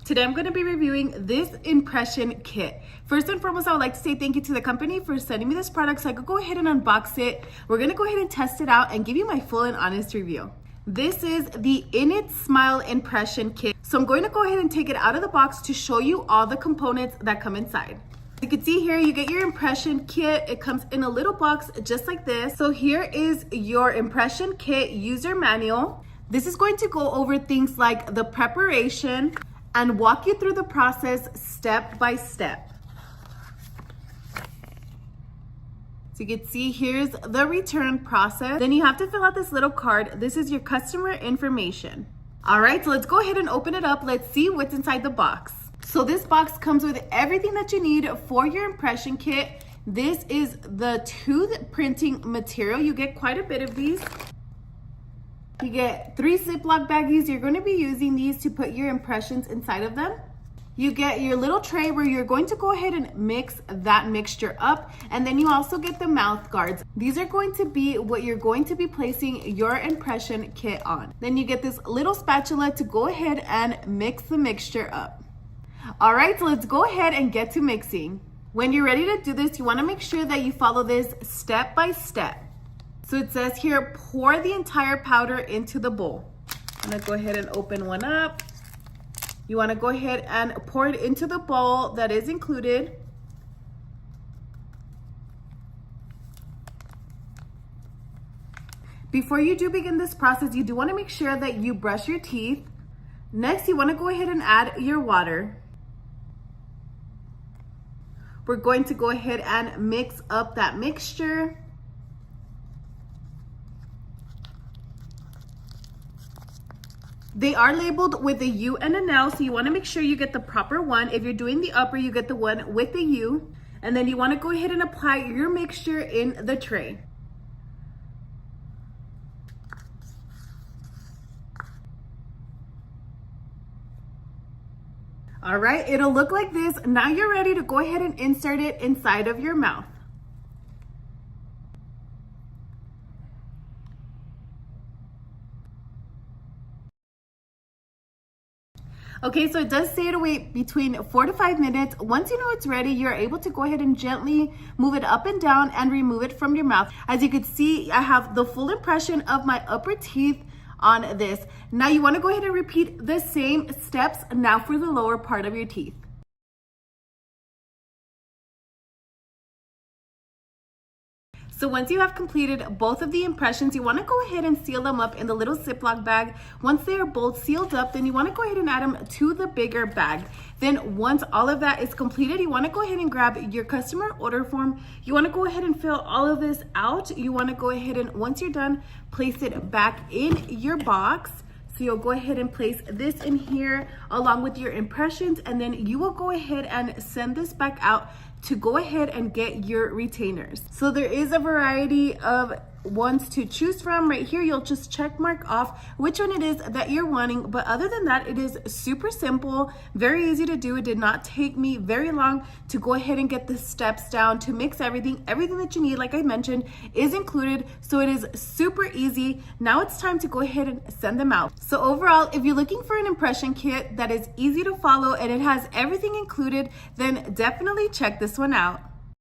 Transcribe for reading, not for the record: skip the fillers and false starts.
Today I'm going to be reviewing this impression kit. First and foremost, I would like to say thank you to the company for sending me this product so I could go ahead and unbox it. We're going to go ahead and test it out and give you my full and honest review. This is the Initsmil Impression Kit. So I'm going to go ahead and take it out of the box to show you all the components that come inside. You can see here, you get your impression kit. It comes in a little box just like this. So here is your impression kit user manual. This is going to go over things like the preparation and walk you through the process step by step. So you can see here's the return process. Then you have to fill out this little card. This is your customer information. All right, so let's go ahead and open it up. Let's see what's inside the box. So this box comes with everything that you need for your impression kit. This is the tooth printing material. You get quite a bit of these. You get 3 Ziploc baggies. You're going to be using these to put your impressions inside of them. You get your little tray where you're going to go ahead and mix that mixture up. And then you also get the mouth guards. These are going to be what you're going to be placing your impression kit on. Then you get this little spatula to go ahead and mix the mixture up. All right, so let's go ahead and get to mixing. When you're ready to do this, you want to make sure that you follow this step by step. So it says here, pour the entire powder into the bowl. I'm gonna go ahead and open one up. You wanna go ahead and pour it into the bowl that is included. Before you do begin this process, you do wanna make sure that you brush your teeth. Next, you wanna go ahead and add your water. We're going to go ahead and mix up that mixture. They are labeled with a U and an L, so you want to make sure you get the proper one. If you're doing the upper, you get the one with the U. And then you want to go ahead and apply your mixture in the tray. All right, it'll look like this. Now you're ready to go ahead and insert it inside of your mouth. Okay, so it does say to wait between 4 to 5 minutes. Once you know it's ready, you're able to go ahead and gently move it up and down and remove it from your mouth. As you can see, I have the full impression of my upper teeth on this. Now you want to go ahead and repeat the same steps now for the lower part of your teeth. So once you have completed both of the impressions, you want to go ahead and seal them up in the little Ziploc bag. Once they are both sealed up, then you want to go ahead and add them to the bigger bag. Then once all of that is completed, you want to go ahead and grab your customer order form. You want to go ahead and fill all of this out. You want to go ahead and, once you're done, place it back in your box. So you'll go ahead and place this in here along with your impressions, and then you will go ahead and send this back out to go ahead and get your retainers. So there is a variety of ones to choose from. Right here, you'll just check mark off which one it is that you're wanting. But other than that, it is super simple, very easy to do. It did not take me very long to go ahead and get the steps down to mix everything. Everything that you need, like I mentioned, is included. So it is super easy. Now it's time to go ahead and send them out. So overall, if you're looking for an impression kit that is easy to follow and it has everything included, then definitely check this one out.